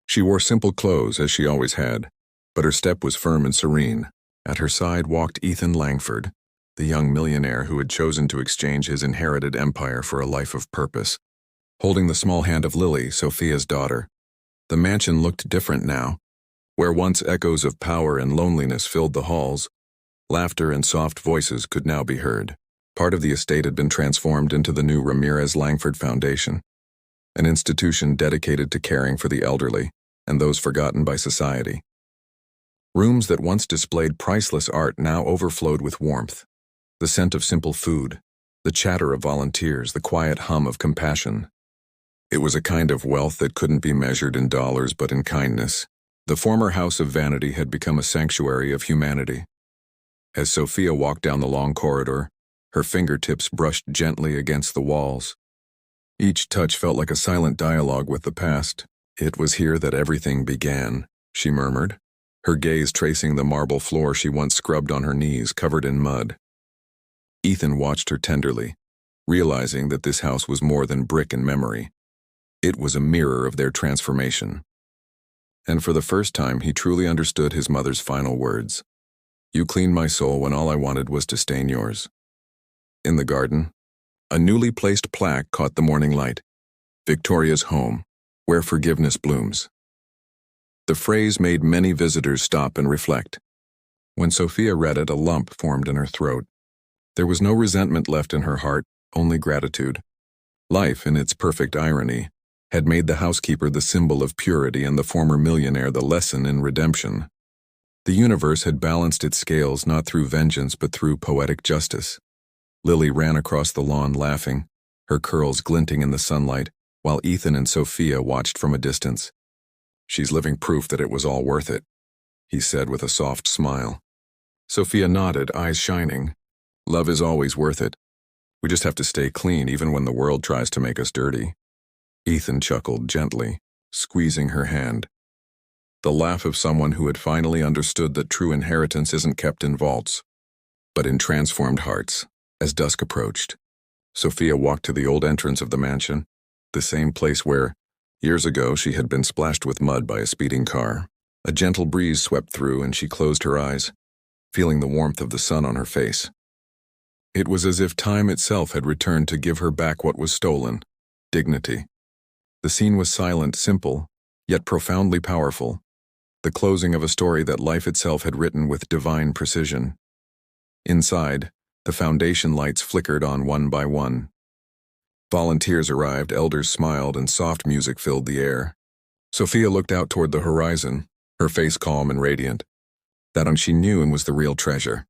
She wore simple clothes, as she always had, but her step was firm and serene. At her side walked Ethan Langford, the young millionaire who had chosen to exchange his inherited empire for a life of purpose. Holding the small hand of Lily, Sophia's daughter, the mansion looked different now. Where once echoes of power and loneliness filled the halls, laughter and soft voices could now be heard. Part of the estate had been transformed into the new Ramirez Langford Foundation, an institution dedicated to caring for the elderly and those forgotten by society. Rooms that once displayed priceless art now overflowed with warmth. The scent of simple food, the chatter of volunteers, the quiet hum of compassion. It was a kind of wealth that couldn't be measured in dollars but in kindness. The former house of vanity had become a sanctuary of humanity. As Sophia walked down the long corridor, her fingertips brushed gently against the walls. Each touch felt like a silent dialogue with the past. "It was here that everything began," she murmured, her gaze tracing the marble floor she once scrubbed on her knees, covered in mud. Ethan watched her tenderly, realizing that this house was more than brick and memory. It was a mirror of their transformation. And for the first time, he truly understood his mother's final words. "You cleaned my soul when all I wanted was to stain yours." In the garden, a newly placed plaque caught the morning light. "Victoria's home, where forgiveness blooms." The phrase made many visitors stop and reflect. When Sophia read it, a lump formed in her throat. There was no resentment left in her heart, only gratitude. Life, in its perfect irony, had made the housekeeper the symbol of purity and the former millionaire the lesson in redemption. The universe had balanced its scales not through vengeance but through poetic justice. Lily ran across the lawn laughing, her curls glinting in the sunlight, while Ethan and Sophia watched from a distance. "She's living proof that it was all worth it," he said with a soft smile. Sophia nodded, eyes shining. "Love is always worth it. We just have to stay clean even when the world tries to make us dirty." Ethan chuckled gently, squeezing her hand. The laugh of someone who had finally understood that true inheritance isn't kept in vaults, but in transformed hearts. As dusk approached, Sophia walked to the old entrance of the mansion, the same place where, years ago, she had been splashed with mud by a speeding car. A gentle breeze swept through and she closed her eyes, feeling the warmth of the sun on her face. It was as if time itself had returned to give her back what was stolen, dignity. The scene was silent, simple, yet profoundly powerful, the closing of a story that life itself had written with divine precision. Inside, the foundation lights flickered on one by one. Volunteers arrived, elders smiled, and soft music filled the air. Sophia looked out toward the horizon, her face calm and radiant. That one she knew and was the real treasure,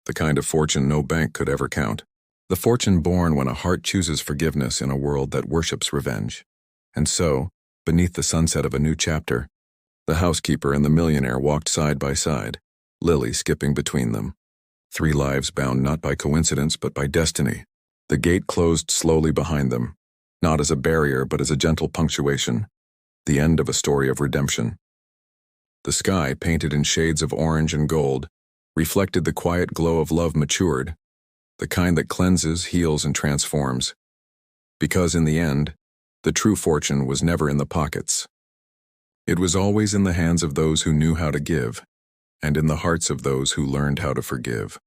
the kind of fortune no bank could ever count. The fortune born when a heart chooses forgiveness in a world that worships revenge. And so, beneath the sunset of a new chapter, the housekeeper and the millionaire walked side by side, Lily skipping between them. 3 lives bound not by coincidence but by destiny. The gate closed slowly behind them, not as a barrier but as a gentle punctuation. the end of a story of redemption. The sky, painted in shades of orange and gold, reflected the quiet glow of love matured, the kind that cleanses, heals, and transforms. Because in the end, the true fortune was never in the pockets. It was always in the hands of those who knew how to give, and in the hearts of those who learned how to forgive.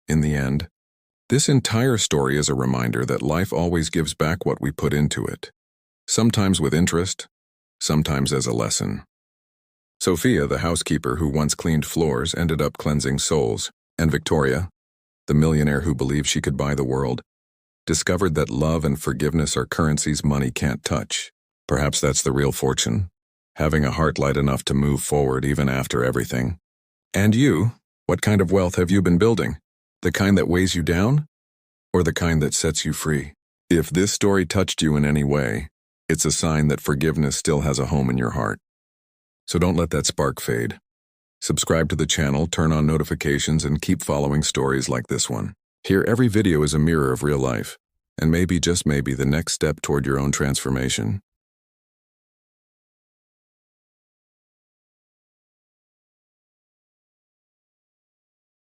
In the end, this entire story is a reminder that life always gives back what we put into it, sometimes with interest, sometimes as a lesson. Sophia, the housekeeper who once cleaned floors, ended up cleansing souls, and Victoria, the millionaire who believed she could buy the world, discovered that love and forgiveness are currencies money can't touch. Perhaps that's the real fortune, having a heart light enough to move forward even after everything. And you, what kind of wealth have you been building? The kind that weighs you down, or the kind that sets you free? If this story touched you in any way, it's a sign that forgiveness still has a home in your heart. So don't let that spark fade. Subscribe to the channel, turn on notifications, and keep following stories like this one. Here, every video is a mirror of real life, and maybe, just maybe, the next step toward your own transformation.